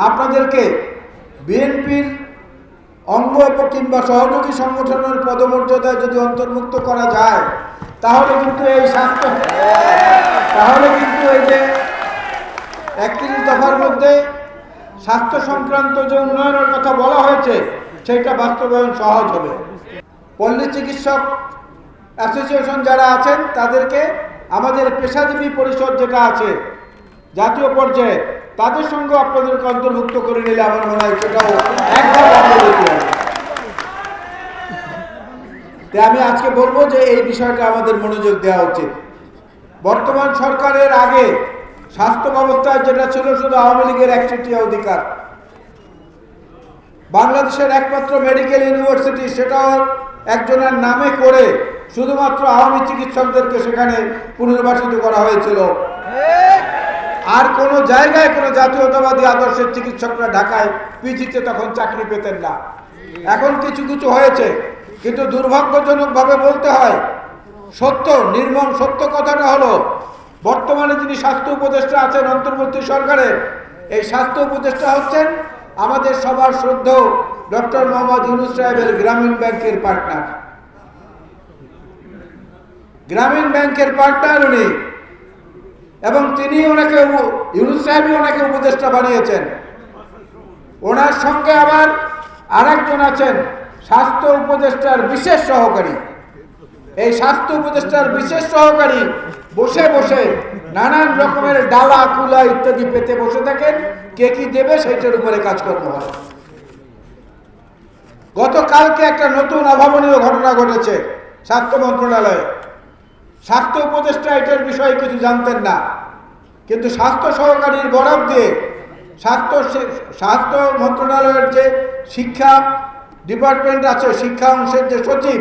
আপনাদেরকে বিএনপির অঙ্গ কিংবা সহযোগী সংগঠনের পদমর্যাদায় যদি অন্তর্ভুক্ত করা যায় তাহলে কিন্তু এই যে 31 দফার মধ্যে স্বাস্থ্য সংক্রান্ত যে উন্নয়নের কথা বলা হয়েছে সেটা বাস্তবায়ন সহজ হবে। পল্লী চিকিৎসক অ্যাসোসিয়েশন যারা আছেন তাদেরকে আমাদের পেশাজীবী পরিষদ যেটা আছে জাতীয় পর্যায়ে তাদের সঙ্গে আপনাদেরকে অন্তর্ভুক্ত করে নিলে আমার মনে হয় সেটাও একবার অগ্রগতি হবে। তাই আমি আজকে বলবো যে এই বিষয়টা আমাদের মনোযোগ দেওয়া উচিত। বর্তমান সরকারের আগে স্বাস্থ্য ব্যবস্থায় যেটা ছিল শুধু আওয়ামী লীগের একচেটিয়া অধিকার, বাংলাদেশের একমাত্র মেডিকেল ইউনিভার্সিটি সেটাও একজনের নামে করে শুধুমাত্র আওয়ামী চিকিৎসকদেরকে সেখানে পুনর্বাসিত করা হয়েছিল। আর কোনো জায়গায় কোনো জাতীয়তাবাদী আদর্শের চিকিৎসকরা ঢাকায় পিজিতে তখন চাকরি পেতেন না। এখন কিছু কিছু হয়েছে, কিন্তু দুর্ভাগ্যজনকভাবে বলতে হয়, সত্য নির্মম সত্য কথাটা হলো বর্তমানে যিনি স্বাস্থ্য উপদেষ্টা আছেন অন্তর্বর্তী সরকারের, এই স্বাস্থ্য উপদেষ্টা হচ্ছেন আমাদের সবার শ্রদ্ধেয় ডক্টর মোহাম্মদ ইউনূস সাহেবের গ্রামীণ ব্যাংকের পার্টনার। গ্রামীণ ব্যাংকের পার্টনার উনি, এবং তিনি ওনাকে ইউনূস সাহেবই ওনাকে উপদেষ্টা বানিয়েছেন। ওনার সঙ্গে আবার আরেকজন আছেন স্বাস্থ্য উপদেষ্টার বিশেষ সহকারী। এই স্বাস্থ্য উপদেষ্টার বিশেষ সহকারী বসে বসে নানান রকমের ডালা কুলা ইত্যাদি পেতে বসে থাকেন, কে কি দেবে সেটার উপরে কাজকর্ম হয়। গতকালকে একটা নতুন অভাবনীয় ঘটনা ঘটেছে স্বাস্থ্য মন্ত্রণালয়ে। স্বাস্থ্য উপদেষ্টা এটার বিষয়ে কিছু জানতেন না, কিন্তু স্বাস্থ্য সহকারীর বরাত দিয়ে স্বাস্থ্য মন্ত্রণালয়ের যে শিক্ষা ডিপার্টমেন্ট আছে, শিক্ষা অংশের যে সচিব,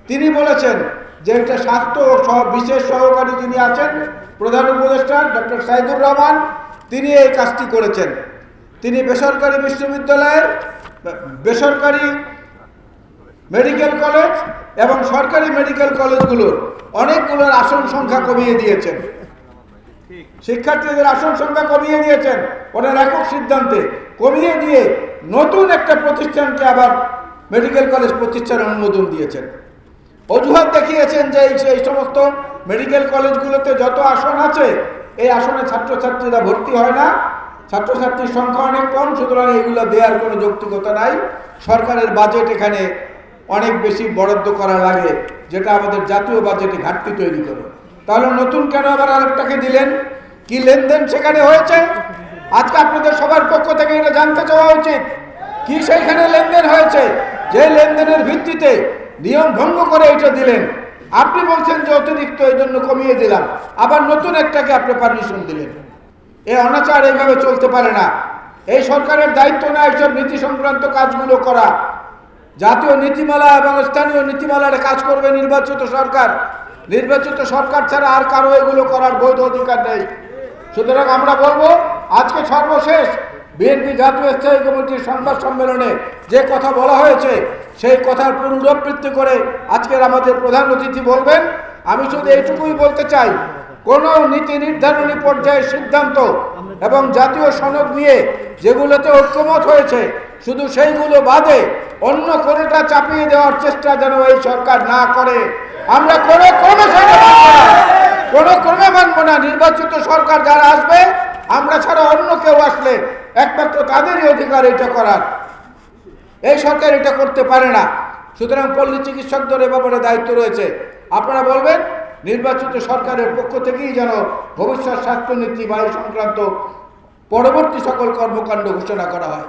তিনি বলেছেন যে এটা স্বাস্থ্য বিশেষ সহকারী যিনি আছেন প্রধান উপদেষ্টা ডক্টর সাইদুর রহমান, তিনি এই কাজটি করেছেন। তিনি বেসরকারি বিশ্ববিদ্যালয়ের, বেসরকারি মেডিকেল কলেজ এবং সরকারি মেডিকেল কলেজগুলোর অনেকগুলোর আসন সংখ্যা কমিয়ে দিয়েছেন, শিক্ষার্থীদের আসন সংখ্যা কমিয়ে দিয়েছেন ওনার একক সিদ্ধান্তে। কমিয়ে দিয়ে নতুন একটা প্রতিষ্ঠানকে আবার মেডিকেল কলেজ প্রতিষ্ঠার অনুমোদন দিয়েছেন। অজুহাত দেখিয়েছেন যে এই সমস্ত মেডিকেল কলেজগুলোতে যত আসন আছে এই আসনে ছাত্রছাত্রীরা ভর্তি হয় না, ছাত্রছাত্রীর সংখ্যা অনেক কম, সুতরাং এগুলো দেওয়ার কোনো যৌক্তিকতা নাই। সরকারের বাজেট এখানে অনেক বেশি বরাদ্দ করা লাগে, যেটা আমাদের জাতীয় বাজেটে ঘাটতি তৈরি করে। তাহলে নতুন কেন আবার আরেকটাকে দিলেন? কি লেনদেন সেখানে হয়েছে? আজকে আপনাদের সবার পক্ষ থেকে এটা জানতে চাওয়া উচিত, কি সেইখানে লেনদেন হয়েছে যে লেনদেনের ভিত্তিতে নিয়ম ভঙ্গ করে এটা দিলেন। আপনি বলছেন যে অতিরিক্ত এই জন্য কমিয়ে দিলাম, আবার নতুন একটাকে আপনি পারমিশন দিলেন। এই অনাচার এইভাবে চলতে পারে না। এই সরকারের দায়িত্ব না এইসব নীতি সংক্রান্ত কাজগুলো করা। জাতীয় নীতিমালা এবং স্থানীয় নীতিমালার কাজ করবে নির্বাচিত সরকার। নির্বাচিত সরকার ছাড়া আর কারো এগুলো করার বৈধ অধিকার নেই। সুতরাং আমরা বলবো, আজকে সর্বশেষ বিএনপি জাতীয় স্থায়ী কমিটির সংবাদ সম্মেলনে যে কথা বলা হয়েছে সেই কথার পুনরাবৃত্তি করে আজকের আমাদের প্রধান অতিথি বলবেন। আমি শুধু এইটুকুই বলতে চাই, কোনো নীতি নির্ধারণী পর্যায়ের সিদ্ধান্ত এবং জাতীয় সনদ নিয়ে যেগুলোতে ঐক্যমত হয়েছে শুধু সেইগুলো বাদে অন্য কোনোটা চাপিয়ে দেওয়ার চেষ্টা যেন এই সরকার না করে। আমরা কোনো ক্রমে মানব না। নির্বাচিত সরকার যারা আসবে, আমরা ছাড়া অন্য কেউ আসলে একমাত্র তাদেরই অধিকার এটা করার। এই সরকার এটা করতে পারে না। সুতরাং পল্লী চিকিৎসকদের এ ব্যাপারে দায়িত্ব রয়েছে। আপনারা বলবেন নির্বাচিত সরকারের পক্ষ থেকেই যেন ভবিষ্যৎ স্বাস্থ্যনীতি বা এই সংক্রান্ত পরবর্তী সকল কর্মকাণ্ড ঘোষণা করা হয়।